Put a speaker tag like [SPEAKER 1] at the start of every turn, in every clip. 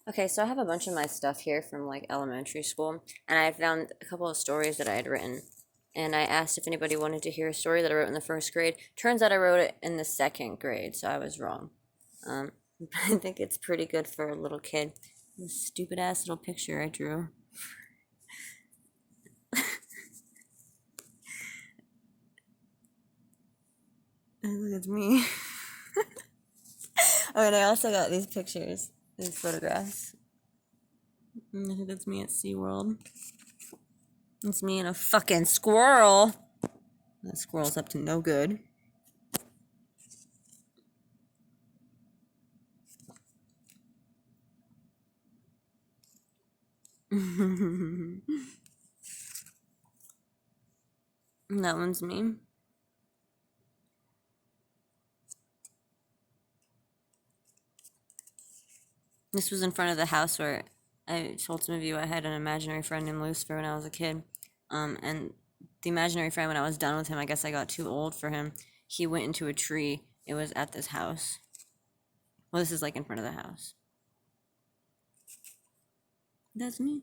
[SPEAKER 1] Okay, so I have a bunch of my stuff here from like elementary school, and I found a couple of stories that I had written. And I asked if anybody wanted to hear a story that I wrote in the first grade. Turns out I wrote it in the second grade, so I was wrong. Um, I think it's pretty good for a little kid. This stupid ass little picture I drew. Look, it's me. Oh, and I also got these pictures, these photographs. I think that's me at SeaWorld. It's me and a fucking squirrel. That squirrel's up to no good. That one's me. This was in front of the house where I told some of you I had an imaginary friend named Lucifer when I was a kid. And the imaginary friend, when I was done with him, I guess I got too old for him. He went into a tree. It was at this house. Well, this is like in front of the house. That's me.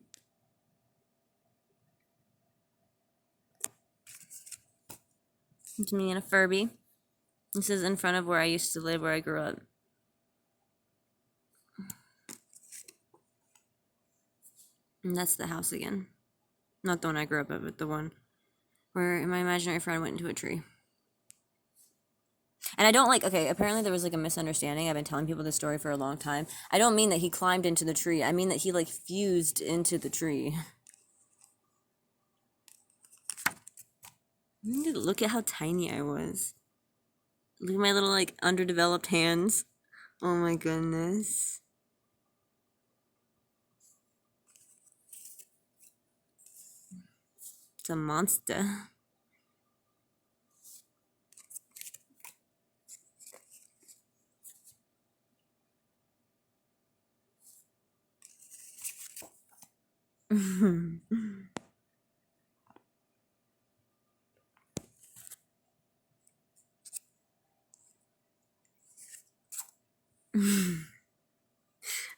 [SPEAKER 1] It's me and a Furby. This is in front of where I used to live, where I grew up. And that's the house again. Not the one I grew up at, but the one where my imaginary friend went into a tree. And I don't like, okay, apparently there was like a misunderstanding. I've been telling people this story for a long time. I don't mean that he climbed into the tree. I mean that he like fused into the tree. Look at how tiny I was. Look at my little like underdeveloped hands. Oh my goodness. It's a monster.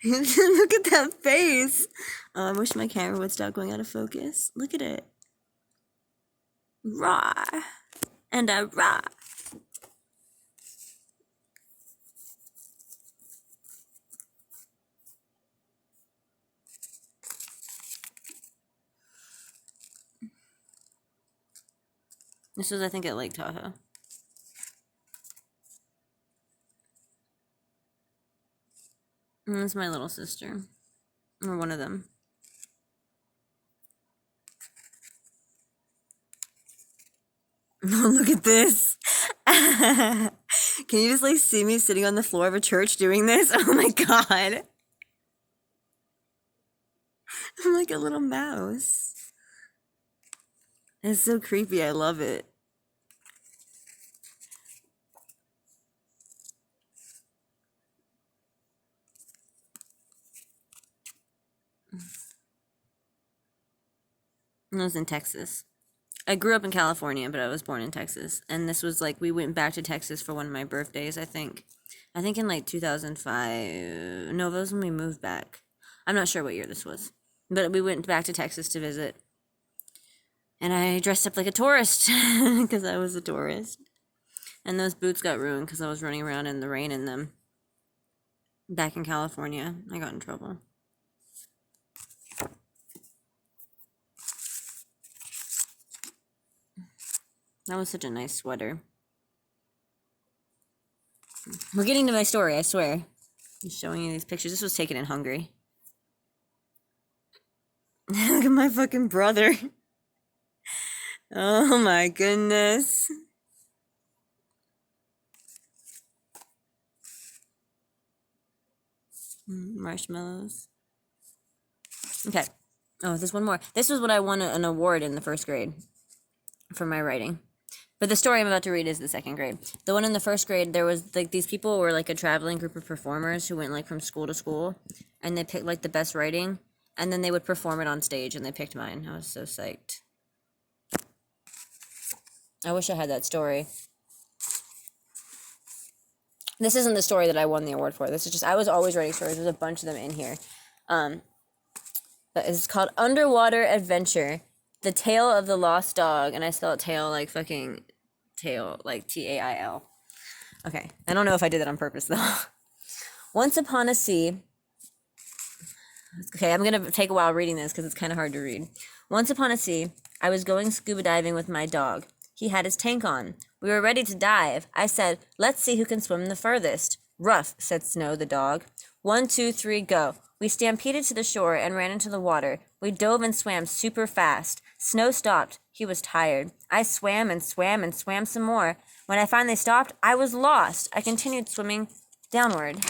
[SPEAKER 1] Look at that face. Oh, I wish my camera would stop going out of focus. Look at it. Raw. And a raw. This was, I think, at Lake Tahoe. And that's my little sister. Or one of them. Look at this. Can you just like see me sitting on the floor of a church doing this? Oh my god. I'm like a little mouse. It's so creepy. I love it. I was in Texas. I grew up in California, but I was born in Texas. And this was like, we went back to Texas for one of my birthdays, I think. I think in like 2005. No, that was when we moved back. I'm not sure what year this was. But we went back to Texas to visit. And I dressed up like a tourist because I was a tourist. And those boots got ruined because I was running around in the rain in them. Back in California, I got in trouble. That was such a nice sweater. We're getting to my story, I swear. I'm showing you these pictures. This was taken in Hungary. Look at my fucking brother. Oh my goodness. Marshmallows. Okay. Oh, there's one more. This was what I won an award in the first grade for my writing. But the story I'm about to read is the second grade. The one in the first grade, there was like these people were like a traveling group of performers who went like from school to school, and they picked like the best writing, and then they would perform it on stage, and they picked mine. I was so psyched. I wish I had that story. This isn't the story that I won the award for. This is just, I was always writing stories. There's a bunch of them in here. But it's called Underwater Adventure: The Tale of the Lost Dog, and I spell it tail like fucking tail, like Tail. Okay, I don't know if I did that on purpose though. Once upon a sea. Okay, I'm gonna take a while reading this because it's kind of hard to read. Once upon a sea, I was going scuba diving with my dog. He had his tank on. We were ready to dive. I said, "Let's see who can swim the furthest." "Rough," said Snow the dog. 1, 2, 3, go. We stampeded to the shore and ran into the water. We dove and swam super fast. Snow stopped. He was tired. I swam and swam and swam some more. When I finally stopped, I was lost. I continued swimming downward.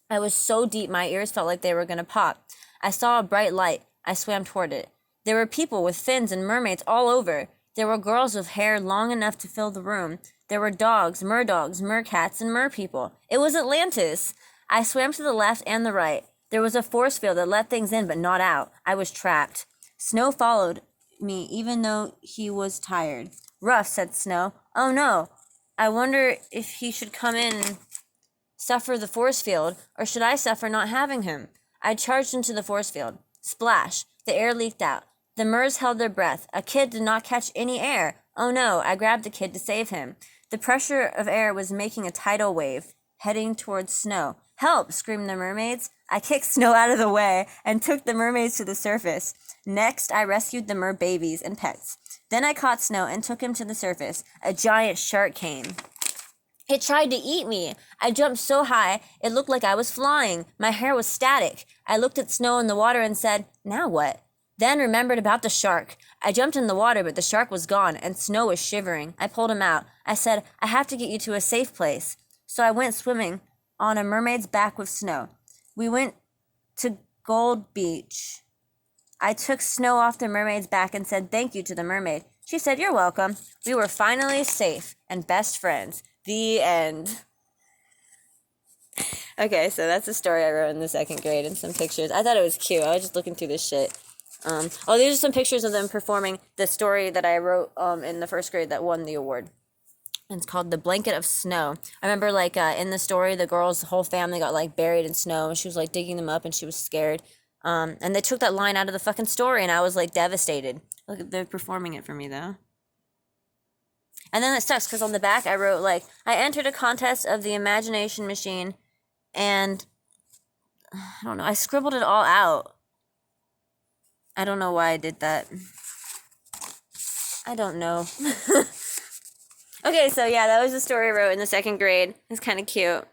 [SPEAKER 1] I was so deep my ears felt like they were going to pop. I saw a bright light. I swam toward it. There were people with fins and mermaids all over. There were girls with hair long enough to fill the room. There were dogs, mercats, and merpeople. It was Atlantis. I swam to the left and the right. There was a force field that let things in but not out. I was trapped. Snow followed me even though he was tired. "Rough," said Snow. "Oh no. I wonder if he should come in and suffer the force field, or should I suffer not having him?" I charged into the force field. Splash! The air leaked out. The Mers held their breath. A kid did not catch any air. Oh no, I grabbed the kid to save him. The pressure of air was making a tidal wave, heading towards Snow. "Help!" screamed the mermaids. I kicked Snow out of the way and took the mermaids to the surface. Next, I rescued the mer babies and pets. Then I caught Snow and took him to the surface. A giant shark came. It tried to eat me. I jumped so high, it looked like I was flying. My hair was static. I looked at Snow in the water and said, "Now what?" Then remembered about the shark. I jumped in the water, but the shark was gone, and Snow was shivering. I pulled him out. I said, "I have to get you to a safe place." So I went swimming on a mermaid's back with Snow. We went to Gold Beach. I took Snow off the mermaid's back and said thank you to the mermaid. She said, "You're welcome." We were finally safe and best friends. The end. Okay, so that's a story I wrote in the 2nd grade and some pictures. I thought it was cute. I was just looking through this shit. These are some pictures of them performing the story that I wrote in the 1st grade that won the award. It's called The Blanket of Snow. I remember, in the story, the girl's whole family got, buried in snow, and she was, digging them up, and she was scared. And they took that line out of the fucking story, and I was, devastated. Look, they're performing it for me, though. And then it sucks, because on the back, I wrote, I entered a contest of the imagination machine, and, I don't know, I scribbled it all out. I don't know why I did that. I don't know. Okay, so yeah, that was the story I wrote in the 2nd grade. It's kind of cute.